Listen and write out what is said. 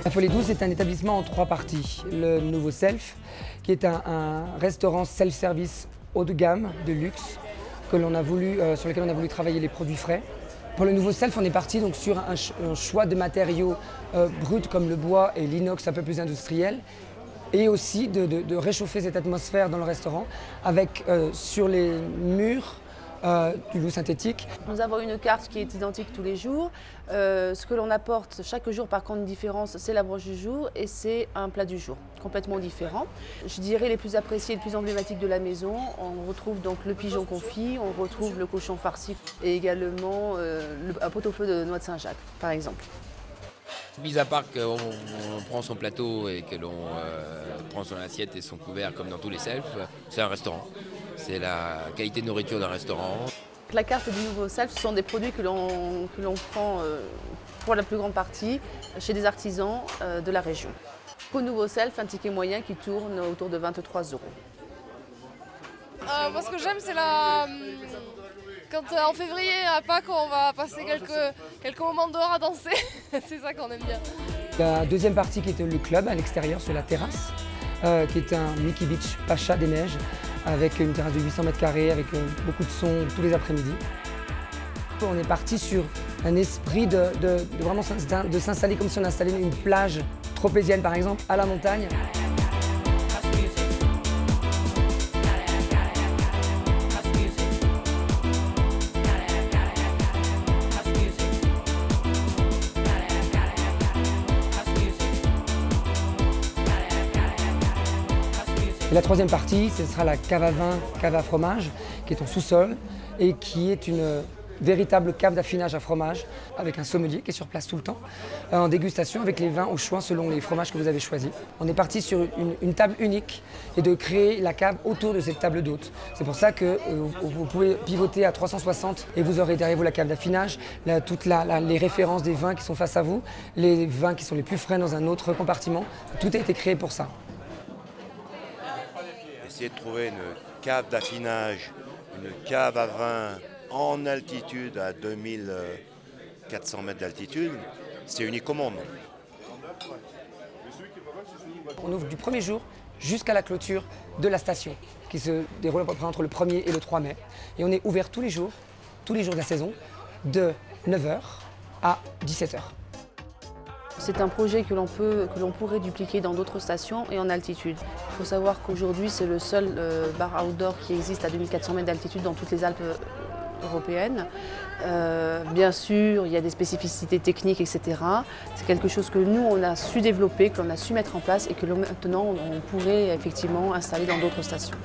La Folie Douce est un établissement en 3 parties. Le Nouveau Self, qui est un restaurant self-service haut de gamme, de luxe, sur lequel on a voulu travailler les produits frais. Pour le Nouveau Self, on est parti donc sur un choix de matériaux bruts comme le bois et l'inox un peu plus industriel, et aussi de réchauffer cette atmosphère dans le restaurant avec sur les murs du loup synthétique. Nous avons une carte qui est identique tous les jours. Ce que l'on apporte chaque jour, par contre, une différence, c'est la broche du jour et c'est un plat du jour, complètement différent. Je dirais les plus appréciés, les plus emblématiques de la maison. On retrouve donc le pigeon confit, on retrouve le cochon farci et également un pot-au-feu de noix de Saint-Jacques, par exemple. Mis à part qu'on prend son plateau et que l'on prend son assiette et son couvert comme dans tous les selfs, c'est un restaurant. C'est la qualité de nourriture d'un restaurant. La carte du Nouveau Self, ce sont des produits que l'on prend pour la plus grande partie chez des artisans de la région. Au Nouveau Self, un ticket moyen qui tourne autour de 23 €. Moi, ce que j'aime, c'est quand en février, à Pâques, on va passer quelques moments dehors à danser. C'est ça qu'on aime bien. La deuxième partie qui était le club à l'extérieur sur la terrasse, qui est un Mickey Beach Pacha des Neiges, avec une terrasse de 800 mètres carrés, avec beaucoup de sons tous les après-midi. On est parti sur un esprit de vraiment de s'installer comme si on installait une plage tropézienne par exemple, à la montagne. Et la troisième partie, ce sera la cave à vin, cave à fromage, qui est en sous-sol et qui est une véritable cave d'affinage à fromage avec un sommelier qui est sur place tout le temps, en dégustation avec les vins au choix selon les fromages que vous avez choisis. On est parti sur une table unique et de créer la cave autour de cette table d'hôte. C'est pour ça que vous pouvez pivoter à 360 et vous aurez derrière vous la cave d'affinage, toutes les références des vins qui sont face à vous, les vins qui sont les plus frais dans un autre compartiment. Tout a été créé pour ça. Essayer de trouver une cave d'affinage, une cave à vin en altitude à 2400 mètres d'altitude, c'est unique au monde. On ouvre du premier jour jusqu'à la clôture de la station, qui se déroule à peu près entre le 1er et le 3 mai. Et on est ouvert tous les jours de la saison, de 9 h à 17 h. C'est un projet que l'on pourrait dupliquer dans d'autres stations et en altitude. Il faut savoir qu'aujourd'hui, c'est le seul bar outdoor qui existe à 2400 mètres d'altitude dans toutes les Alpes européennes. Bien sûr, il y a des spécificités techniques, etc. C'est quelque chose que nous, on a su développer, que l'on a su mettre en place et que maintenant, on pourrait effectivement installer dans d'autres stations.